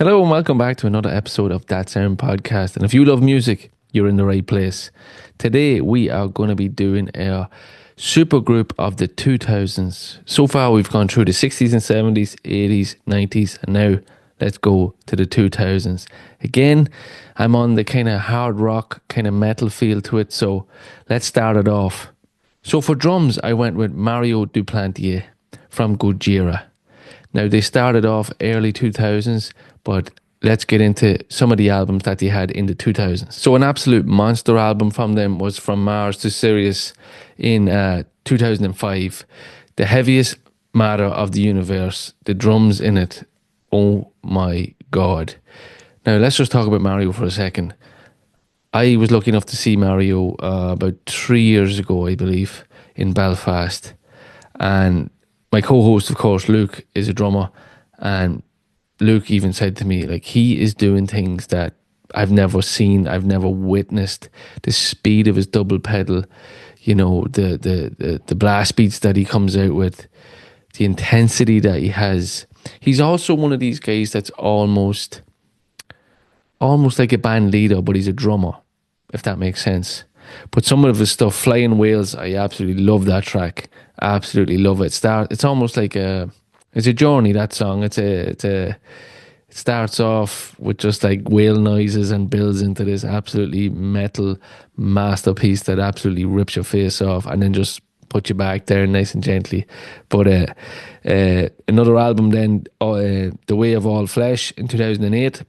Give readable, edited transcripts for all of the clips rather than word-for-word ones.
Hello and welcome back to another episode of That Sound Podcast. And if you love music, you're in the right place. Today we are going to be doing a supergroup of the 2000s. So far we've gone through the 60s and 70s, 80s, 90s, and now let's go to the 2000s. Again, I'm on the kind of hard rock, kind of metal feel to it, so let's start it off. So for drums, I went with Mario Duplantier from Gojira. Now, they started off early 2000s, but let's get into some of the albums that they had in the 2000s. So an absolute monster album from them was From Mars to Sirius in 2005. The heaviest matter of the universe, the drums in it, oh my God. Now, let's just talk about Mario for a second. I was lucky enough to see Mario about 3 years ago, I believe, in Belfast. And my co-host, of course, Luke, is a drummer, and Luke even said to me, like, he is doing things that I've never seen, I've never witnessed. The speed of his double pedal, you know, the blast beats that he comes out with, the intensity that he has. He's also one of these guys that's almost like a band leader, but he's a drummer, if that makes sense. But some of his stuff, Flying Whales, I absolutely love that track. Absolutely love it. It's almost like it's a journey, that song. It starts off with just like whale noises and builds into this absolutely metal masterpiece that absolutely rips your face off and then just put you back there nice and gently. But another album then, The Way of All Flesh in 2008,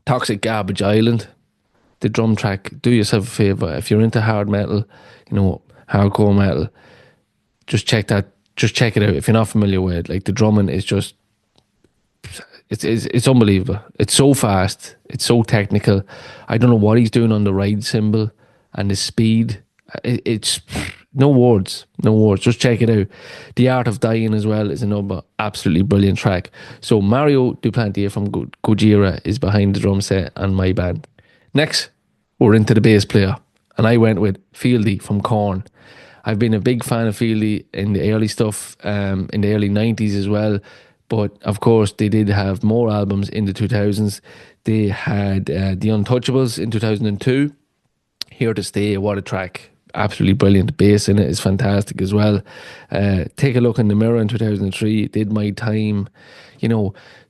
Toxic Garbage Island. The drum track, do yourself a favour. If you're into hard metal, hardcore metal, just check it out. If you're not familiar with it, like, the drumming is just, it's unbelievable. It's so fast, it's so technical. I don't know what he's doing on the ride cymbal and the speed. It's no words. Just check it out. The Art of Dying as well is another absolutely brilliant track. So Mario Duplantier from Gojira is behind the drum set and my band. Next, we're into the bass player, and I went with Fieldy from Korn. I've been a big fan of Fieldy in the early stuff, in the early 90s as well, but of course they did have more albums in the 2000s. They had The Untouchables in 2002, Here to Stay, what a track. Absolutely brilliant. The bass in it is fantastic as well. Take a Look in the Mirror in 2003, Did My Time.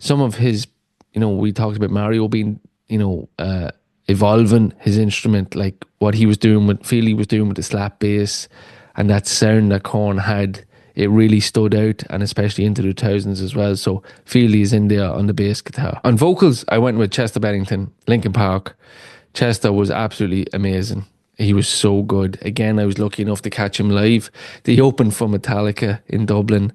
Some of his, we talked about Mario being, evolving his instrument, like what he was doing with Feely was doing with the slap bass, and that sound that Korn had, it really stood out, and especially into the 2000s as well. So Feely is in there on the bass guitar. On vocals, I went with Chester Bennington, Linkin Park. Chester was absolutely amazing. He was so good. Again, I was lucky enough to catch him live. They opened for Metallica in Dublin.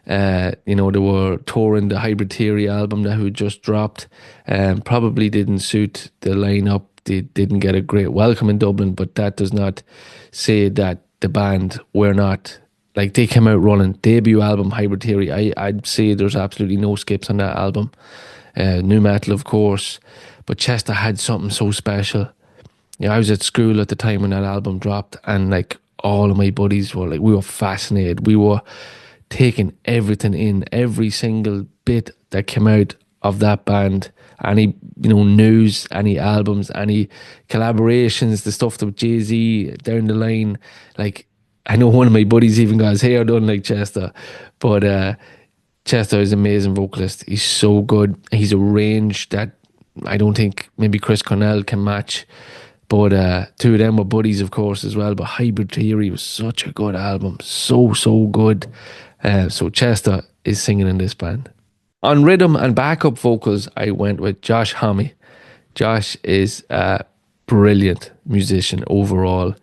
They were touring the Hybrid Theory album that had just dropped. Probably didn't suit the lineup. They didn't get a great welcome in Dublin, but that does not say that the band were not, like, they came out running. Debut album, Hybrid Theory, I'd say there's absolutely no skips on that album. New metal, of course, but Chester had something so special. I was at school at the time when that album dropped, and like, all of my buddies were like, we were fascinated. We were taking everything in, every single bit that came out of that band. Any news, any albums, any collaborations, the stuff with Jay-Z down the line. Like, I know one of my buddies even got his hair done like Chester, but Chester is an amazing vocalist. He's so good. He's a range that I don't think maybe Chris Cornell can match. But two of them were buddies, of course, as well. But Hybrid Theory was such a good album. So good. So Chester is singing in this band. On rhythm and backup vocals, I went with Josh Homme. Josh is a brilliant musician overall.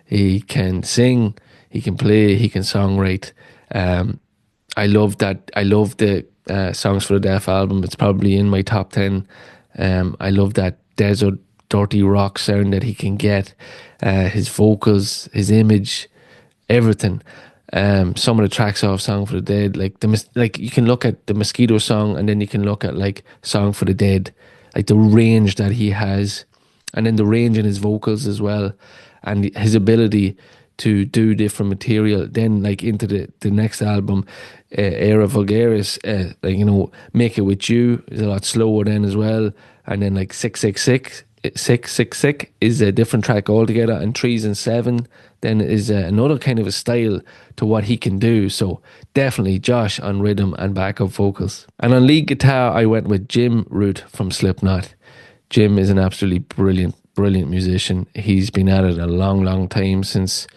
He can sing, he can play, he can songwrite. I love that. I love the Songs for the Deaf album. It's probably in my top 10. I love that desert, dirty rock sound that he can get. His vocals, his image, everything. Some of the tracks off Song for the Dead, like you can look at the Mosquito song, and then you can look at like Song for the Dead, like the range that he has, and then the range in his vocals as well, and his ability to do different material. Then like into the next album, Era Vulgaris, like Make It With You is a lot slower then as well. And then like 666 is a different track altogether, and Trees and Seven then is another kind of a style to what he can do. So definitely Josh on rhythm and backup vocals. And on lead guitar, I went with Jim Root from Slipknot. Jim is an absolutely brilliant musician. He's been at it a long time, since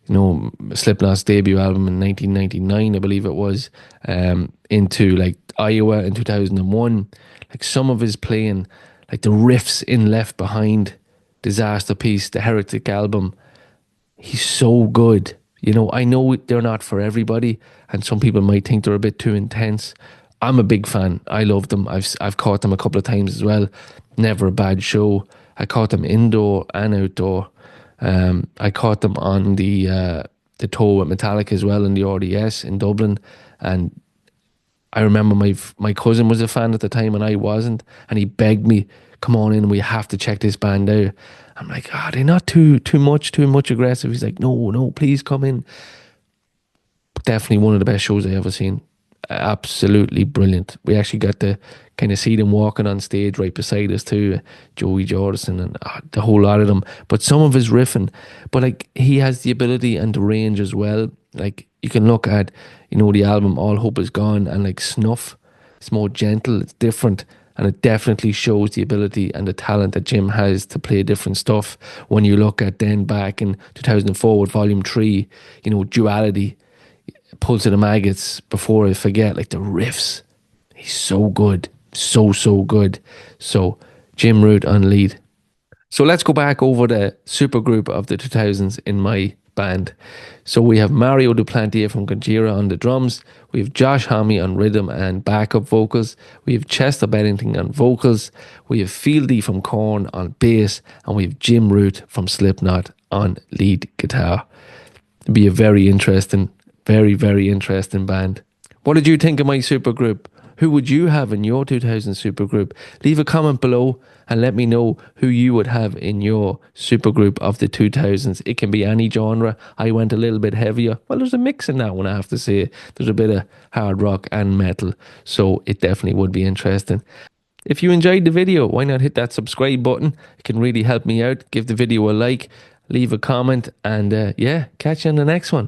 Slipknot's debut album in 1999, I believe it was, into like Iowa in 2001. Like some of his playing, like the riffs in Left Behind, Disaster Piece, the Heretic album, he's so good. I know they're not for everybody, and some people might think they're a bit too intense. I'm a big fan. I love them. I've caught them a couple of times as well. Never a bad show. I caught them indoor and outdoor. I caught them on the tour with Metallica as well in the RDS in Dublin, and I remember my cousin was a fan at the time and I wasn't, and he begged me, "Come on in, we have to check this band out." I'm like, "Ah, they're not too much aggressive." He's like, "No, please come in." Definitely one of the best shows I ever seen. Absolutely brilliant. We actually got to kind of see them walking on stage right beside us too, Joey Jordison and the whole lot of them. But some of his riffing, but like he has the ability and the range as well. Like you can look at, the album All Hope Is Gone, and like Snuff. It's more gentle, it's different, and it definitely shows the ability and the talent that Jim has to play different stuff. When you look at then back in 2004 with Volume 3, Duality, Pulse of the Maggots, Before I Forget, like the riffs, he's so good, so good. So Jim Root on lead. So let's go back over the supergroup of the 2000s in my band. So we have Mario Duplantier from Gojira on the drums, we have Josh Homme on rhythm and backup vocals, we have Chester Bennington on vocals, we have Fieldy from Korn on bass, and we have Jim Root from Slipknot on lead guitar. It'd be a very interesting band. What did you think of my supergroup? Who would you have in your 2000 supergroup? Leave a comment below and let me know who you would have in your supergroup of the 2000s. It can be any genre. I went a little bit heavier. Well, there's a mix in that one, I have to say. There's a bit of hard rock and metal, so it definitely would be interesting. If you enjoyed the video, why not hit that subscribe button? It can really help me out. Give the video a like, leave a comment, and yeah, catch you on the next one.